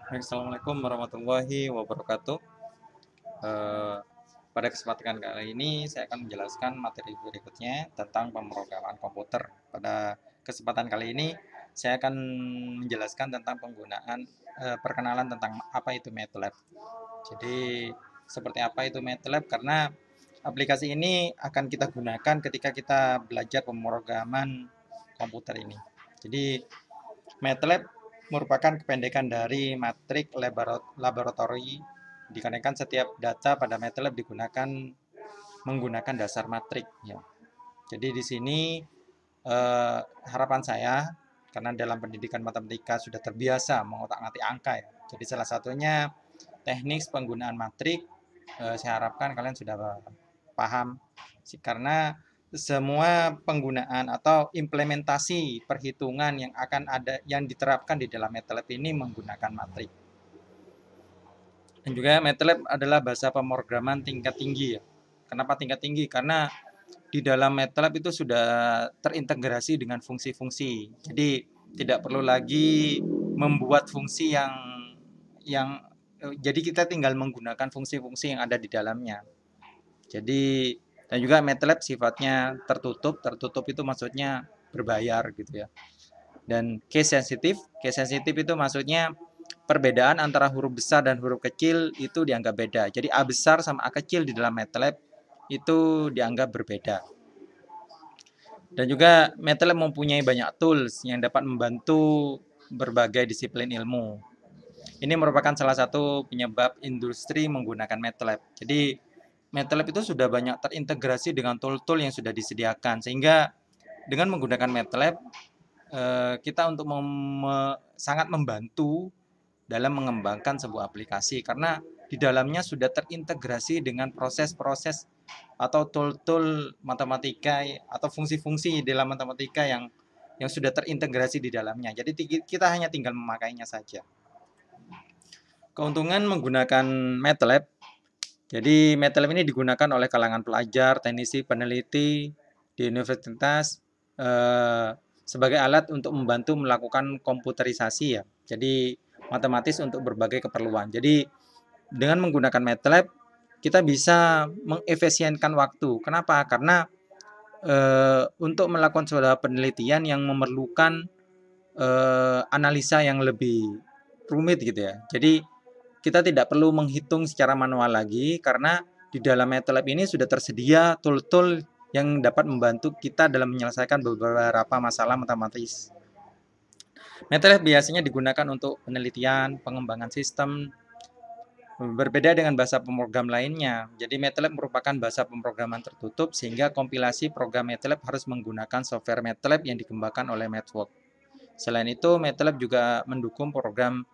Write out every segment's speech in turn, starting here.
Baik, Assalamualaikum warahmatullahi wabarakatuh. Eh, Pada kesempatan kali ini saya akan menjelaskan materi berikutnya tentang pemrograman komputer. Pada kesempatan kali ini saya akan menjelaskan tentang penggunaan perkenalan tentang apa itu MATLAB. Jadi seperti apa itu MATLAB, karena aplikasi ini akan kita gunakan ketika kita belajar pemrograman komputer ini. Jadi MATLAB merupakan kependekan dari Matrix Laboratory, dikarenakan setiap data pada MATLAB digunakan menggunakan dasar matrik ya. Jadi di sini harapan saya, karena dalam pendidikan matematika sudah terbiasa mengotak-atik angka ya. Jadi salah satunya teknik penggunaan matrik, saya harapkan kalian sudah paham karena semua penggunaan atau implementasi perhitungan yang akan ada yang diterapkan di dalam MATLAB ini menggunakan matrik. Dan juga MATLAB adalah bahasa pemrograman tingkat tinggi ya. Kenapa tingkat tinggi? Karena di dalam MATLAB itu sudah terintegrasi dengan fungsi-fungsi. Jadi tidak perlu lagi membuat fungsi yang jadi kita tinggal menggunakan fungsi-fungsi yang ada di dalamnya. Jadi dan juga MATLAB sifatnya tertutup. Tertutup itu maksudnya berbayar gitu ya. Dan case sensitif itu maksudnya perbedaan antara huruf besar dan huruf kecil itu dianggap beda. Jadi A besar sama A kecil di dalam MATLAB itu dianggap berbeda. Dan juga MATLAB mempunyai banyak tools yang dapat membantu berbagai disiplin ilmu. Ini merupakan salah satu penyebab industri menggunakan MATLAB. Jadi MATLAB itu sudah banyak terintegrasi dengan tool-tool yang sudah disediakan, sehingga dengan menggunakan MATLAB kita untuk sangat membantu dalam mengembangkan sebuah aplikasi, karena di dalamnya sudah terintegrasi dengan proses-proses atau tool-tool matematika atau fungsi-fungsi dalam matematika yang sudah terintegrasi di dalamnya. Jadi kita hanya tinggal memakainya saja. Keuntungan menggunakan MATLAB. Jadi MATLAB ini digunakan oleh kalangan pelajar, teknisi, peneliti di universitas sebagai alat untuk membantu melakukan komputerisasi ya. Jadi matematis untuk berbagai keperluan. Jadi dengan menggunakan MATLAB kita bisa mengefisienkan waktu. Kenapa? Karena untuk melakukan suatu penelitian yang memerlukan analisa yang lebih rumit gitu ya. Jadi kita tidak perlu menghitung secara manual lagi, karena di dalam MATLAB ini sudah tersedia tool-tool yang dapat membantu kita dalam menyelesaikan beberapa masalah matematis. MATLAB biasanya digunakan untuk penelitian, pengembangan sistem, berbeda dengan bahasa pemrogram lainnya. Jadi MATLAB merupakan bahasa pemrograman tertutup, sehingga kompilasi program MATLAB harus menggunakan software MATLAB yang dikembangkan oleh MathWorks. Selain itu, MATLAB juga mendukung program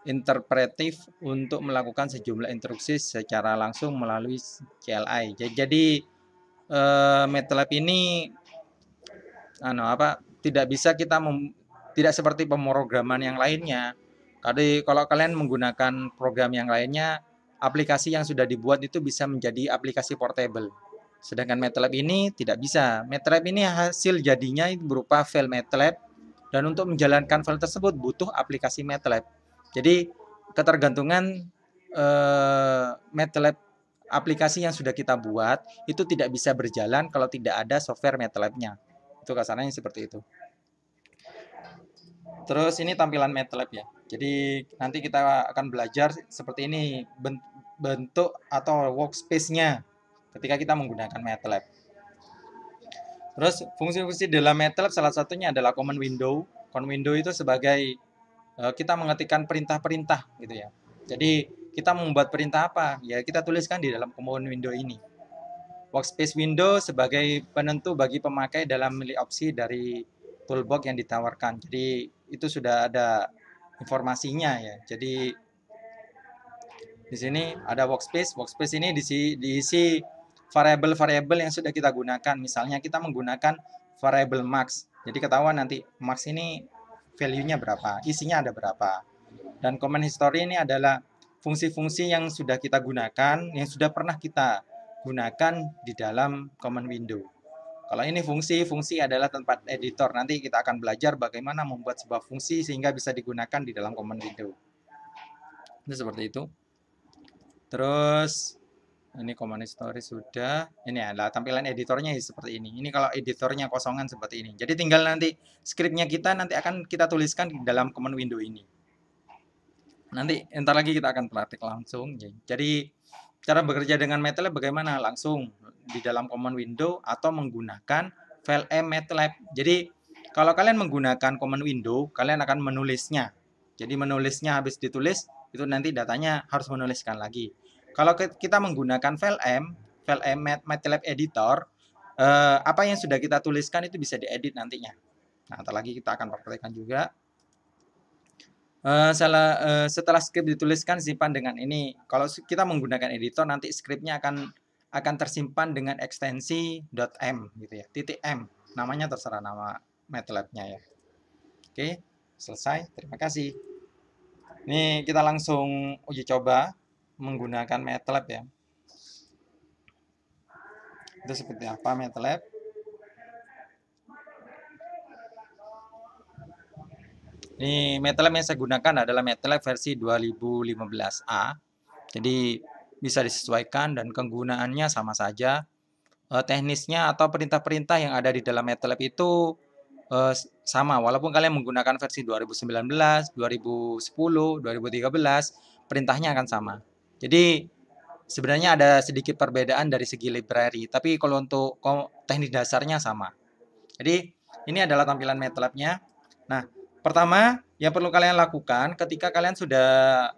interpretif untuk melakukan sejumlah instruksi secara langsung melalui CLI. Jadi MATLAB ini tidak bisa tidak seperti pemrograman yang lainnya. Kalau kalian menggunakan program yang lainnya, aplikasi yang sudah dibuat itu bisa menjadi aplikasi portable. Sedangkan MATLAB ini tidak bisa. MATLAB ini hasil jadinya berupa file MATLAB, dan untuk menjalankan file tersebut butuh aplikasi MATLAB. Jadi ketergantungan MATLAB aplikasi yang sudah kita buat itu tidak bisa berjalan kalau tidak ada software MATLAB-nya. Itu kasarnya seperti itu. Terus ini tampilan MATLAB ya. Jadi nanti kita akan belajar seperti ini bentuk atau workspace-nya ketika kita menggunakan MATLAB. Terus fungsi-fungsi dalam MATLAB salah satunya adalah command window. Command window itu sebagai kita mengetikkan perintah-perintah gitu ya. Jadi kita membuat perintah apa? Ya kita tuliskan di dalam command window ini. Workspace window sebagai penentu bagi pemakai dalam memilih opsi dari toolbox yang ditawarkan. Jadi itu sudah ada informasinya ya. Jadi di sini ada workspace. Workspace ini diisi variabel-variabel yang sudah kita gunakan. Misalnya kita menggunakan variabel max. Jadi ketahuan nanti max ini value-nya berapa, isinya ada berapa. Dan command history ini adalah fungsi-fungsi yang sudah kita gunakan, yang sudah pernah kita gunakan di dalam command window. Kalau ini fungsi adalah tempat editor. Nanti kita akan belajar bagaimana membuat sebuah fungsi sehingga bisa digunakan di dalam command window. Itu seperti itu. Terus ini command history sudah. Ini adalah tampilan editornya seperti ini. Ini kalau editornya kosongan seperti ini. Jadi tinggal nanti scriptnya kita nanti akan kita tuliskan di dalam command window ini. Nanti entar lagi kita akan praktik langsung. Jadi cara bekerja dengan MATLAB bagaimana? Langsung di dalam command window atau menggunakan file MATLAB. Jadi kalau kalian menggunakan command window, kalian akan menulisnya. Jadi menulisnya habis ditulis, itu nanti datanya harus menuliskan lagi. Kalau kita menggunakan file MATLAB editor, apa yang sudah kita tuliskan itu bisa diedit nantinya. Nah, nanti lagi kita akan praktekkan juga. Setelah script dituliskan, simpan dengan ini. Kalau kita menggunakan editor, nanti scriptnya akan tersimpan dengan ekstensi .m gitu ya, .m. Namanya terserah nama MATLAB-nya ya. Oke, selesai. Terima kasih. Ini kita langsung uji coba menggunakan MATLAB ya. Itu seperti apa MATLAB? Ini MATLAB yang saya gunakan adalah MATLAB versi 2015A. Jadi bisa disesuaikan dan kegunaannya sama saja. Teknisnya atau perintah-perintah yang ada di dalam MATLAB itu sama. Walaupun kalian menggunakan versi 2019, 2010, 2013, perintahnya akan sama. Jadi sebenarnya ada sedikit perbedaan dari segi library, tapi kalau untuk teknis dasarnya sama. Jadi ini adalah tampilan MATLAB-nya. Nah, pertama yang perlu kalian lakukan ketika kalian sudah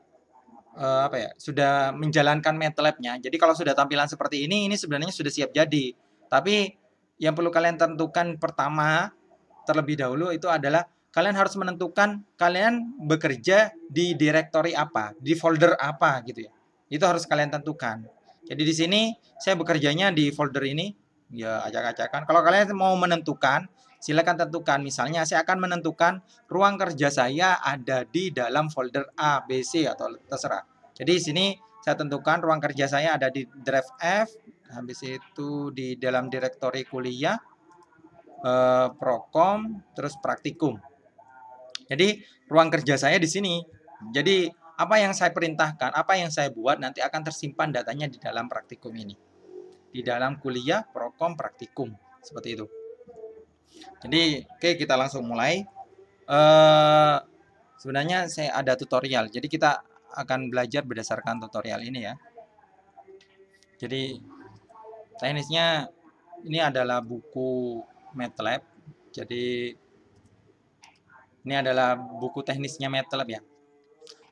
sudah menjalankan MATLAB-nya. Jadi kalau sudah tampilan seperti ini sebenarnya sudah siap jadi. Tapi yang perlu kalian tentukan pertama terlebih dahulu itu adalah kalian harus menentukan kalian bekerja di directory apa, di folder apa gitu ya. Itu harus kalian tentukan. Jadi di sini saya bekerjanya di folder ini, ya acak-acakan. Kalau kalian mau menentukan, silakan tentukan. Misalnya saya akan menentukan ruang kerja saya ada di dalam folder A, B, C atau terserah. Jadi di sini saya tentukan ruang kerja saya ada di drive F, habis itu di dalam direktori kuliah, Prokom, terus praktikum. Jadi ruang kerja saya di sini. Jadi apa yang saya perintahkan, apa yang saya buat nanti akan tersimpan datanya di dalam praktikum ini. Di dalam kuliah, Prokom, praktikum. Seperti itu. Jadi oke, kita langsung mulai. Sebenarnya saya ada tutorial. Jadi kita akan belajar berdasarkan tutorial ini ya. Jadi teknisnya ini adalah buku MATLAB. Jadi ini adalah buku teknisnya MATLAB ya.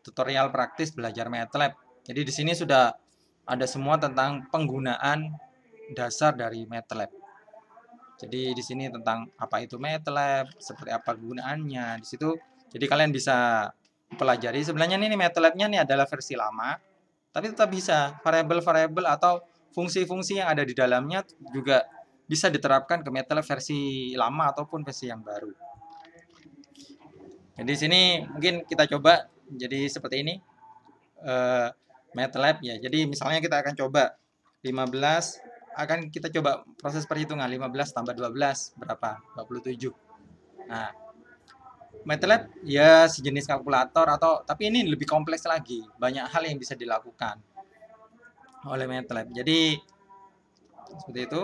Tutorial praktis belajar MATLAB. Jadi di sini sudah ada semua tentang penggunaan dasar dari MATLAB. Jadi di sini tentang apa itu MATLAB, seperti apa kegunaannya di situ. Jadi kalian bisa pelajari. Sebenarnya ini MATLAB-nya ini adalah versi lama, tapi tetap bisa variabel-variabel atau fungsi-fungsi yang ada di dalamnya juga bisa diterapkan ke MATLAB versi lama ataupun versi yang baru. Jadi di sini mungkin kita coba jadi seperti ini MATLAB ya. Jadi misalnya kita akan coba 15, akan kita coba proses perhitungan 15 tambah 12 berapa? 27. Nah, MATLAB ya sejenis kalkulator atau tapi ini lebih kompleks lagi. Banyak hal yang bisa dilakukan oleh MATLAB. Jadi seperti itu.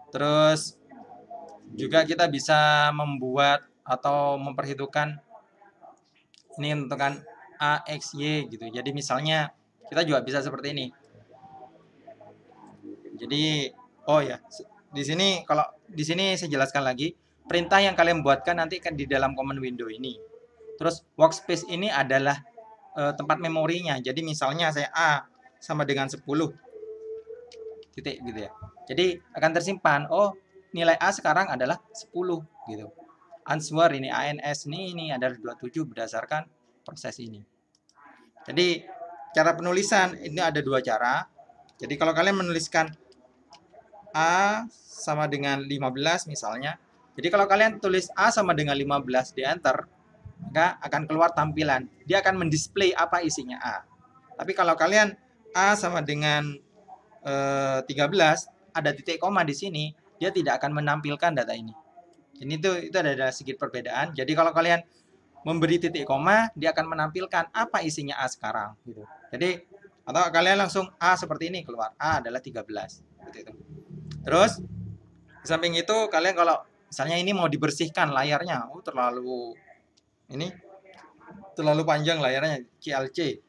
Terus juga kita bisa membuat atau memperhitungkan ini menentukan A, X, Y gitu. Jadi misalnya kita juga bisa seperti ini. Jadi oh ya, di sini kalau di sini saya jelaskan lagi. Perintah yang kalian buatkan nanti kan di dalam command window ini. Terus workspace ini adalah tempat memorinya. Jadi misalnya saya A sama dengan 10 titik gitu ya. Jadi akan tersimpan, oh nilai A sekarang adalah 10 gitu. Answer ini ANS ini adalah 27 berdasarkan proses ini. Jadi cara penulisan ini ada dua cara. Jadi kalau kalian menuliskan A sama dengan 15 misalnya. Jadi kalau kalian tulis A sama dengan 15 di enter, maka akan keluar tampilan. Dia akan mendisplay apa isinya A. Tapi kalau kalian A sama dengan 13, ada titik koma di sini, dia tidak akan menampilkan data ini. Ini itu ada sedikit perbedaan. Jadi kalau kalian memberi titik koma, dia akan menampilkan apa isinya A sekarang gitu. Jadi atau kalian langsung A seperti ini keluar. A adalah 13 gitu itu. Terus di samping itu kalian kalau misalnya ini mau dibersihkan layarnya, terlalu panjang layarnya, CLC.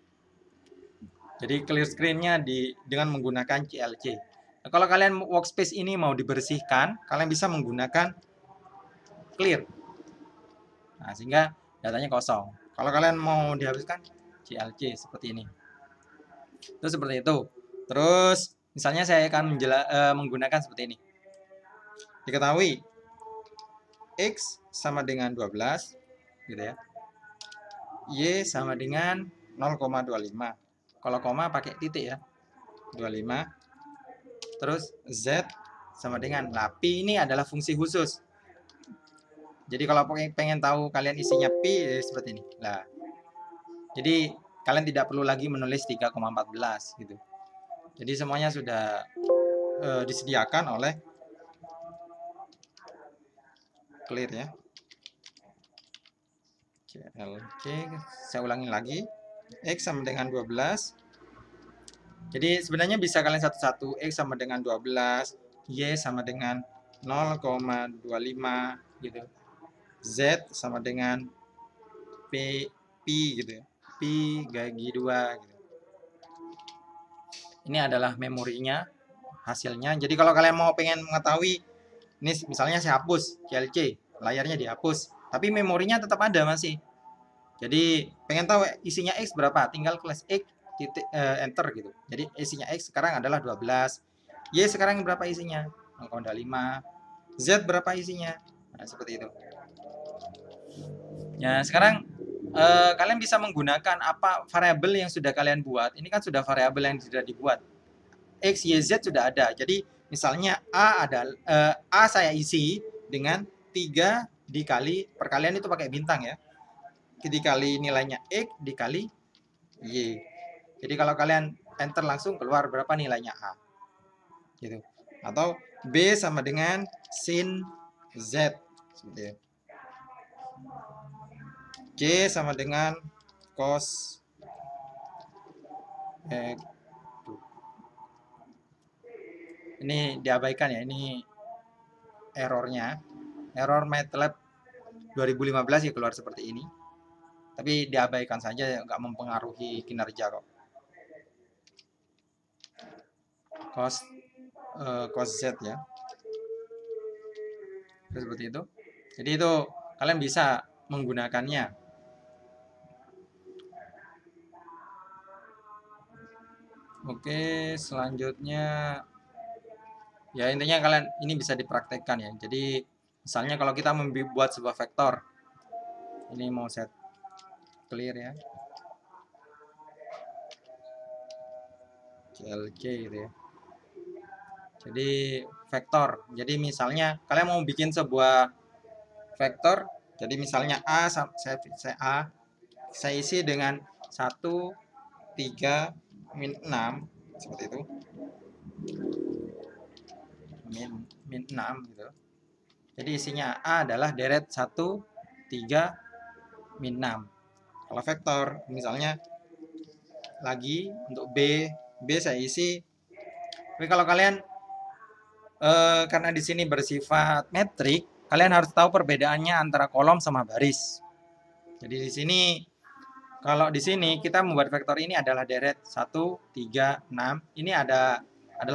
Jadi clear screen-nya dengan menggunakan CLC. Nah, kalau kalian workspace ini mau dibersihkan, kalian bisa menggunakan clear. Nah, sehingga datanya kosong. Kalau kalian mau dihapuskan, CLC seperti ini. Itu seperti itu. Terus misalnya saya akan menggunakan seperti ini. Diketahui X sama dengan 12 gitu ya. Y sama dengan 0,25. Kalau koma pakai titik ya. 25. Terus Z sama dengan, nah Pi ini adalah fungsi khusus. Jadi kalau pengen tahu kalian isinya Pi seperti ini. Nah, jadi kalian tidak perlu lagi menulis 3,14 gitu. Jadi semuanya sudah disediakan oleh clear ya. CLC, saya ulangi lagi. X sama dengan 12. Jadi sebenarnya bisa kalian satu-satu. X sama dengan 12, Y sama dengan 0,25 gitu. Z sama dengan P gitu ya. Pi bagi 2 gitu. Ini adalah memorinya, hasilnya. Jadi kalau kalian mau pengen mengetahui, ini misalnya saya hapus CLC, layarnya dihapus, tapi memorinya tetap ada masih. Jadi pengen tahu isinya X berapa, tinggal klik X titik enter gitu. Jadi isinya X sekarang adalah 12. Y sekarang berapa isinya? 0,5. Z berapa isinya? Nah, seperti itu. Ya, sekarang kalian bisa menggunakan apa variabel yang sudah kalian buat. Ini kan sudah variabel yang sudah dibuat. X, Y, Z sudah ada. Jadi misalnya A saya isi dengan 3 dikali perkalian itu pakai bintang ya. Dikali nilainya X dikali Y. Jadi kalau kalian enter langsung keluar berapa nilainya A. Gitu. Atau B sama dengan sin Z. Seperti itu. C sama dengan cos ini diabaikan ya, ini errornya, error MATLAB 2015 ya keluar seperti ini, tapi diabaikan saja, nggak mempengaruhi kinerja kok. Cos Z ya, seperti itu. Jadi itu kalian bisa menggunakannya. Oke, selanjutnya ya intinya kalian ini bisa dipraktekkan ya. Jadi misalnya kalau kita membuat sebuah vektor, ini mau set clear ya, CLC gitu ya. Jadi vektor. Jadi misalnya kalian mau bikin sebuah vektor, jadi misalnya A saya isi dengan 1, 3, min 6 seperti itu. Min 6 gitu. Jadi isinya A adalah deret 1, 3, min 6. Kalau vektor misalnya lagi untuk B saya isi. Tapi kalau kalian karena di sini bersifat metrik, kalian harus tahu perbedaannya antara kolom sama baris. Jadi di sini kalau di sini kita membuat vektor ini adalah deret 1, 3, 6. Ini adalah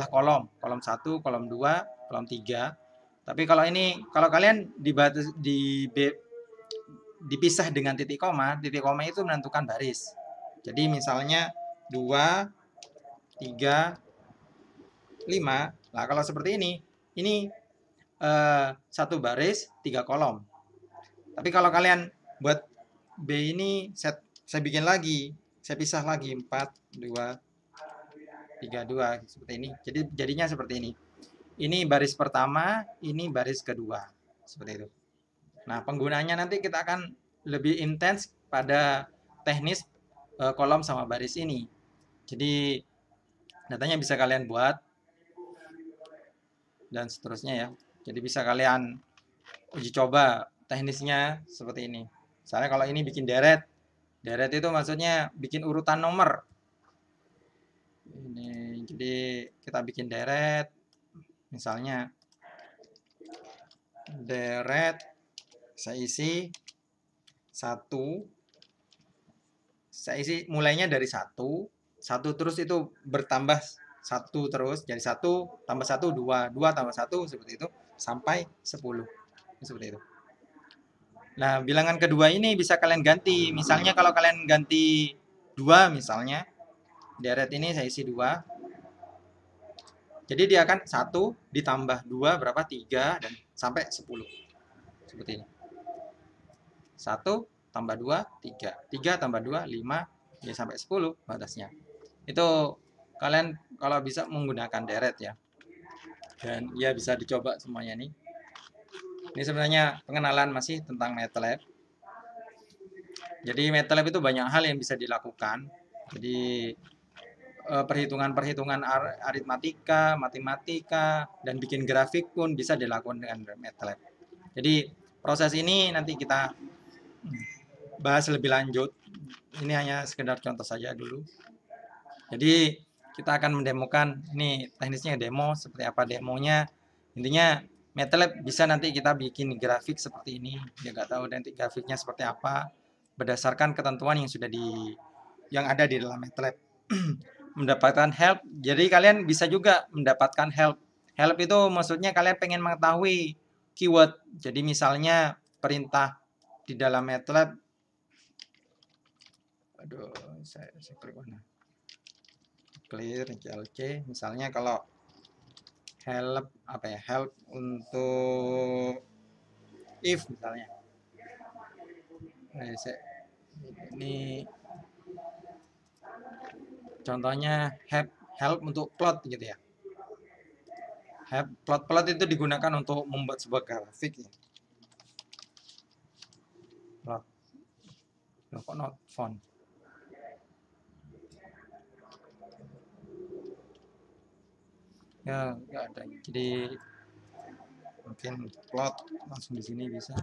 kolom 1, kolom 2, kolom 3. Tapi kalau ini, kalau kalian dipisah dengan titik koma itu menentukan baris. Jadi misalnya 2, 3, 5. Nah, kalau seperti ini satu baris, 3 kolom. Tapi kalau kalian buat B ini saya bikin lagi, saya pisah lagi 4, 2, 3, 2 seperti ini. Jadi jadinya seperti ini. Ini baris pertama, ini baris kedua. Seperti itu. Nah, penggunaannya nanti kita akan lebih intens pada teknis kolom sama baris ini. Jadi datanya bisa kalian buat dan seterusnya ya. Jadi bisa kalian uji coba teknisnya seperti ini. Misalnya kalau ini bikin deret. Deret itu maksudnya bikin urutan nomor. Ini jadi kita bikin deret. Misalnya deret saya isi 1. Saya isi mulainya dari 1 terus itu bertambah 1 terus jadi 1 tambah 1 2 tambah 1 seperti itu sampai 10. Seperti itu. Nah, bilangan kedua ini bisa kalian ganti. Misalnya kalau kalian ganti 2 misalnya, deret ini saya isi 2. Jadi dia akan 1 ditambah 2 berapa? 3 dan sampai 10. Seperti ini. 1 tambah 2, 3. 3 tambah 2, 5, ya sampai 10 batasnya. Itu kalian kalau bisa menggunakan deret ya. Dan ya bisa dicoba semuanya nih. Ini sebenarnya pengenalan masih tentang MATLAB. Jadi MATLAB itu banyak hal yang bisa dilakukan. Jadi perhitungan-perhitungan aritmatika, matematika, dan bikin grafik pun bisa dilakukan dengan MATLAB. Jadi proses ini nanti kita bahas lebih lanjut. Ini hanya sekedar contoh saja dulu. Jadi kita akan mendemokan, ini teknisnya demo, seperti apa demonya. Intinya MATLAB bisa nanti kita bikin grafik seperti ini. Ya nggak tahu nanti grafiknya seperti apa berdasarkan ketentuan yang sudah yang ada di dalam MATLAB. Mendapatkan help. Jadi kalian bisa juga mendapatkan help. Help itu maksudnya kalian pengen mengetahui keyword. Jadi misalnya perintah di dalam MATLAB. Aduh, saya klik mana? Clear CLC. Misalnya kalau help apa ya? Help untuk if misalnya. Ini contohnya help untuk plot gitu ya. Plot itu digunakan untuk membuat sebuah grafik ya. Plot. Loh, kok not font? Ya, nggak ada. Jadi mungkin plot langsung di sini bisa.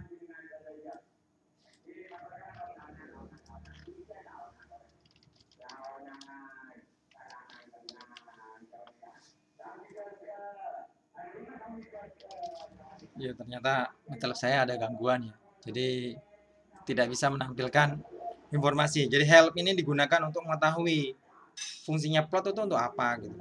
Ya, ternyata MATLAB saya ada gangguan ya. Jadi tidak bisa menampilkan informasi. Jadi help ini digunakan untuk mengetahui fungsinya plot itu untuk apa gitu.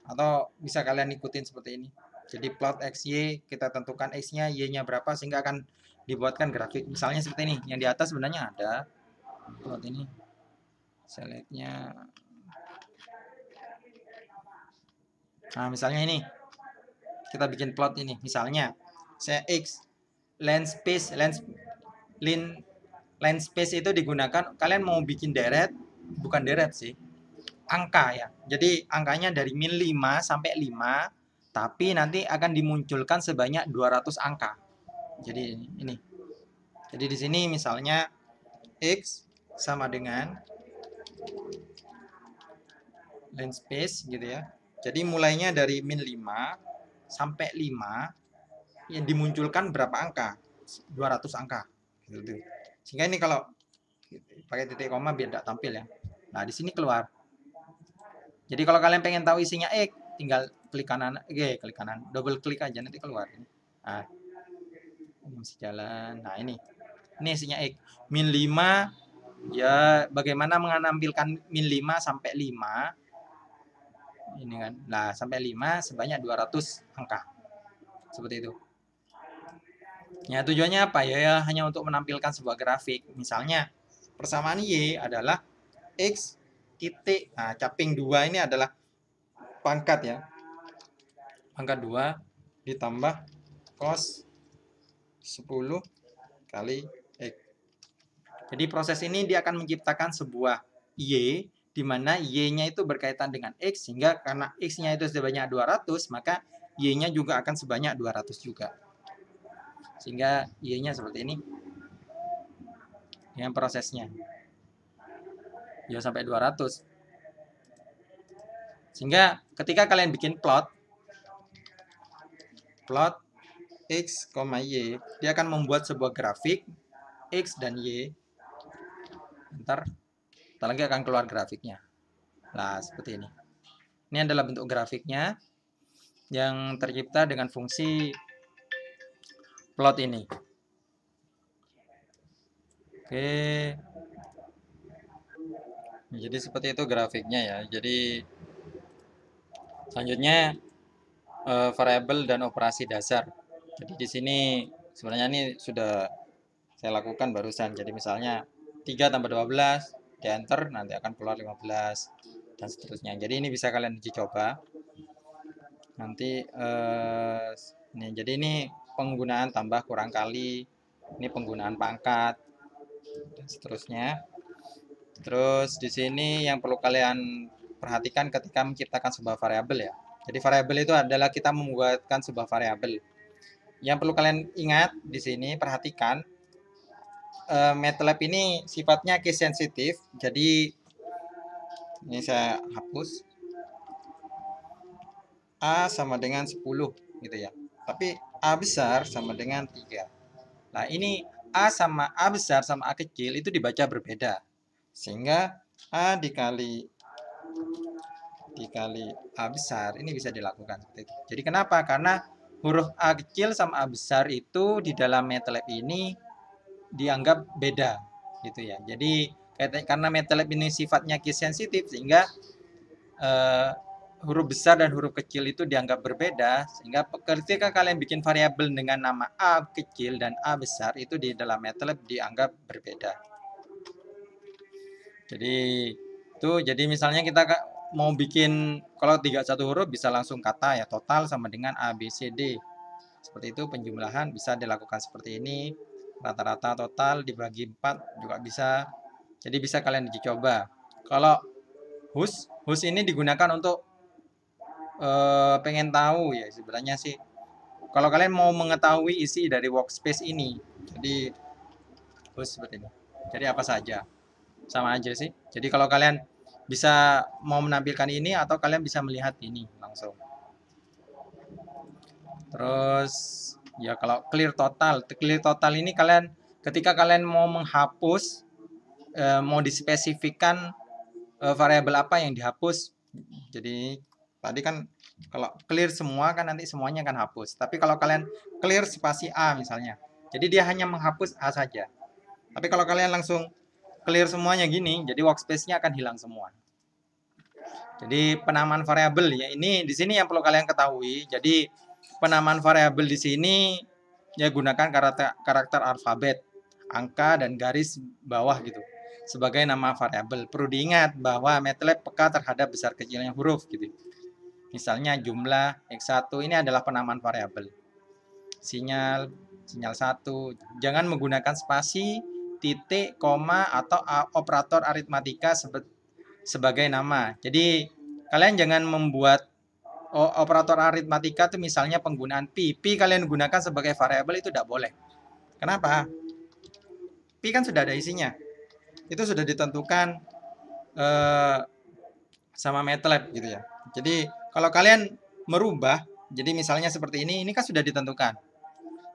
Atau bisa kalian ikutin seperti ini. Jadi plot XY kita tentukan X-nya, Y-nya berapa sehingga akan dibuatkan grafik. Misalnya seperti ini. Yang di atas sebenarnya ada plot ini. Selectnya. Nah, misalnya ini. Kita bikin plot ini. Misalnya saya X line space itu digunakan kalian mau bikin deret, bukan deret sih, angka ya. Jadi angkanya dari min 5 sampai 5, tapi nanti akan dimunculkan sebanyak 200 angka. Jadi ini. Jadi di sini misalnya X sama dengan line space gitu ya. Jadi mulainya dari min 5 sampai 5 yang dimunculkan berapa angka? 200 angka gitu. Sehingga ini kalau pakai titik koma biar tidak tampil ya. Nah, di sini keluar. Jadi kalau kalian pengen tahu isinya X, tinggal klik kanan, klik kanan, double klik aja nanti keluar. Nah, ini masih jalan. Nah, ini isinya X. Min 5 ya bagaimana menampilkan min 5 sampai 5. Ini kan. Nah, sampai 5 sebanyak 200 angka. Seperti itu. Ya, tujuannya apa? Ya, hanya untuk menampilkan sebuah grafik. Misalnya, persamaan Y adalah X titik. Nah, caping 2 ini adalah pangkat ya. Pangkat 2 ditambah cos 10 kali X. Jadi proses ini dia akan menciptakan sebuah Y, di mana Y-nya itu berkaitan dengan X, sehingga karena X-nya itu sebanyak 200, maka Y-nya juga akan sebanyak 200 juga. Sehingga Y-nya seperti ini. Dengan prosesnya. Ya sampai 200. Sehingga ketika kalian bikin plot X, Y, dia akan membuat sebuah grafik X dan Y. Ntar lagi akan keluar grafiknya. Nah, seperti ini. Ini adalah bentuk grafiknya yang tercipta dengan fungsi plot ini. Oke. Jadi seperti itu grafiknya ya. Jadi selanjutnya variabel dan operasi dasar. Jadi di sini sebenarnya ini sudah saya lakukan barusan. Jadi misalnya 3 tambah 12 di enter nanti akan keluar 15 dan seterusnya. Jadi ini bisa kalian uji coba. Nanti nih, jadi ini penggunaan tambah kurang kali, ini penggunaan pangkat dan seterusnya. Terus di sini yang perlu kalian perhatikan ketika menciptakan sebuah variabel ya. Jadi variabel itu adalah kita membuatkan sebuah variabel. Yang perlu kalian ingat di sini perhatikan MATLAB ini sifatnya case sensitif. Jadi ini saya hapus. A sama dengan 10 gitu ya. Tapi A besar sama dengan 3. Nah, ini A sama A besar sama A kecil itu dibaca berbeda. Sehingga A dikali A besar ini bisa dilakukan seperti itu. Jadi kenapa? Karena huruf A kecil sama A besar itu di dalam MATLAB ini dianggap beda gitu ya. Jadi karena MATLAB ini sifatnya case sensitif sehingga huruf besar dan huruf kecil itu dianggap berbeda, sehingga ketika kalian bikin variabel dengan nama A kecil dan A besar itu di dalam MATLAB dianggap berbeda. Jadi misalnya kita mau bikin kalau 31 huruf bisa langsung kata ya, total sama dengan A B C D. Seperti itu penjumlahan bisa dilakukan seperti ini. Rata-rata total dibagi 4 juga bisa. Jadi bisa kalian uji coba. Kalau hus ini digunakan untuk pengen tahu ya sebenarnya sih kalau kalian mau mengetahui isi dari workspace ini, jadi seperti ini. Jadi apa saja sama aja sih. Jadi kalau kalian bisa mau menampilkan ini atau kalian bisa melihat ini langsung. Terus ya kalau clear total ini kalian ketika kalian mau menghapus mau dispesifikkan variabel apa yang dihapus. Jadi tadi kan kalau clear semua kan nanti semuanya akan hapus. Tapi kalau kalian clear spasi A misalnya, jadi dia hanya menghapus A saja. Tapi kalau kalian langsung clear semuanya gini, jadi workspace-nya akan hilang semua. Jadi penamaan variabel ya ini di sini yang perlu kalian ketahui. Jadi penamaan variabel di sini ya gunakan karakter alfabet, angka dan garis bawah gitu sebagai nama variabel. Perlu diingat bahwa MATLAB peka terhadap besar kecilnya huruf gitu. Misalnya jumlah X1 ini adalah penamaan variabel. Sinyal 1. Jangan menggunakan spasi, titik, koma atau operator aritmatika sebagai nama. Jadi kalian jangan membuat operator aritmatika itu misalnya penggunaan pi. Pi kalian gunakan sebagai variabel itu tidak boleh. Kenapa? Pi kan sudah ada isinya. Itu sudah ditentukan sama MATLAB gitu ya. Jadi kalau kalian merubah, jadi misalnya seperti ini kan sudah ditentukan.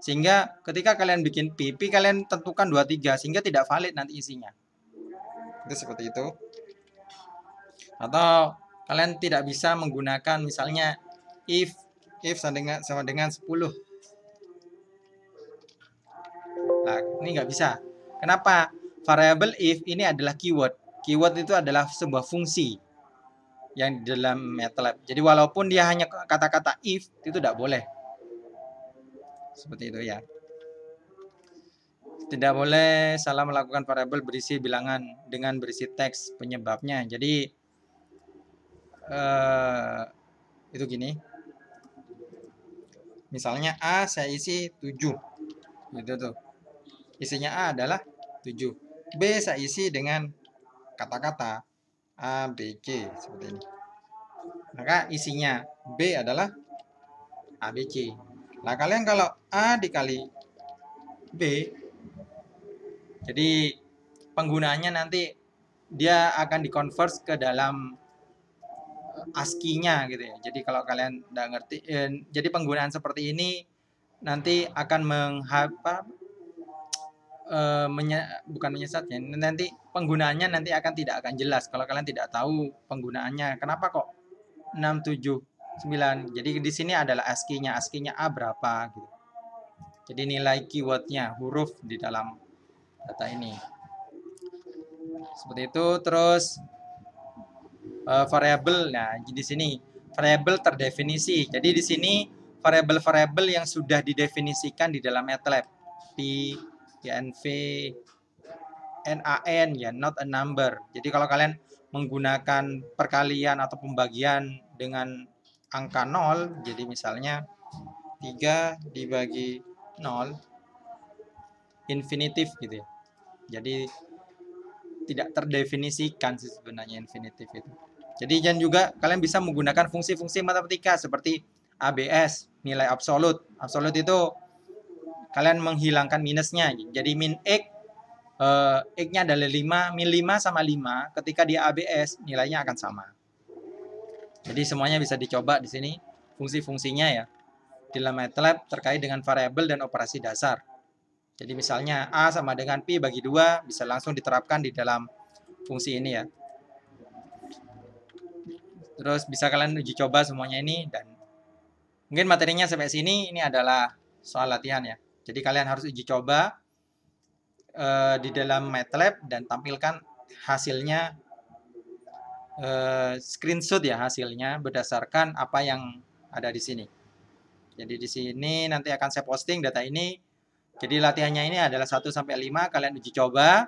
Sehingga ketika kalian bikin pi kalian tentukan 23 sehingga tidak valid nanti isinya. Itu seperti itu. Atau kalian tidak bisa menggunakan misalnya if sama dengan 10. Nah, ini nggak bisa. Kenapa? Variabel if ini adalah keyword. Keyword itu adalah sebuah fungsi yang di dalam MATLAB. Jadi walaupun dia hanya kata-kata if itu tidak boleh. Seperti itu ya. Tidak boleh salah melakukan variabel berisi bilangan dengan berisi teks penyebabnya. Jadi itu gini. Misalnya A saya isi 7. Gitu tuh. Isinya A adalah 7. B saya isi dengan kata-kata A, B, C seperti ini. Maka isinya B adalah A, B, C. Nah, kalian kalau A dikali B, jadi penggunaannya nanti dia akan dikonvers ke dalam ASCII-nya gitu ya. Jadi kalau kalian nggak ngerti, jadi penggunaan seperti ini nanti akan bukan menyesatnya, nanti penggunaannya nanti tidak akan jelas kalau kalian tidak tahu penggunaannya. Kenapa kok 6, 7, 9? Jadi di sini adalah ASCII-nya. ASCII-nya A berapa gitu. Jadi nilai keywordnya, huruf di dalam data ini. Seperti itu. Terus variabel. Nah, di sini variabel terdefinisi. Jadi di sini variabel-variabel yang sudah didefinisikan di dalam MATLAB. P, INV, NaN, ya, not a number. Jadi kalau kalian menggunakan perkalian atau pembagian dengan angka 0, jadi misalnya 3 dibagi 0, infinitif gitu ya. Jadi tidak terdefinisikan sih sebenarnya infinitif itu. Jadi dan juga kalian bisa menggunakan fungsi-fungsi matematika seperti ABS, nilai absolut. Absolut itu kalian menghilangkan minusnya. Jadi min X, X-nya adalah 5, min 5 sama 5, ketika di ABS nilainya akan sama. Jadi semuanya bisa dicoba di sini, fungsi-fungsinya ya, di dalam MATLAB terkait dengan variabel dan operasi dasar. Jadi misalnya A sama dengan Pi bagi 2 bisa langsung diterapkan di dalam fungsi ini ya. Terus bisa kalian uji coba semuanya ini, dan mungkin materinya sampai sini. Ini adalah soal latihan ya. Jadi kalian harus uji coba di dalam MATLAB dan tampilkan hasilnya, screenshot ya hasilnya berdasarkan apa yang ada di sini. Jadi di sini nanti akan saya posting data ini. Jadi latihannya ini adalah 1 sampai 5, kalian uji coba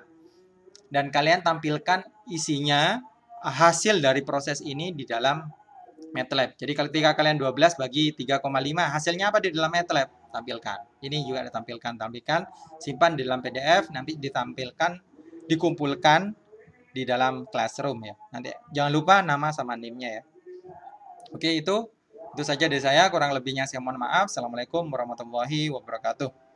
dan kalian tampilkan isinya, hasil dari proses ini di dalam MATLAB. Jadi ketika kalian 12 bagi 3,5, hasilnya apa di dalam MATLAB? Tampilkan. Ini juga ditampilkan, simpan di dalam PDF, nanti dikumpulkan di dalam Classroom ya. Nanti jangan lupa nama sama NIM-nya ya. Oke, itu saja dari saya, kurang lebihnya saya mohon maaf. Assalamualaikum warahmatullahi wabarakatuh.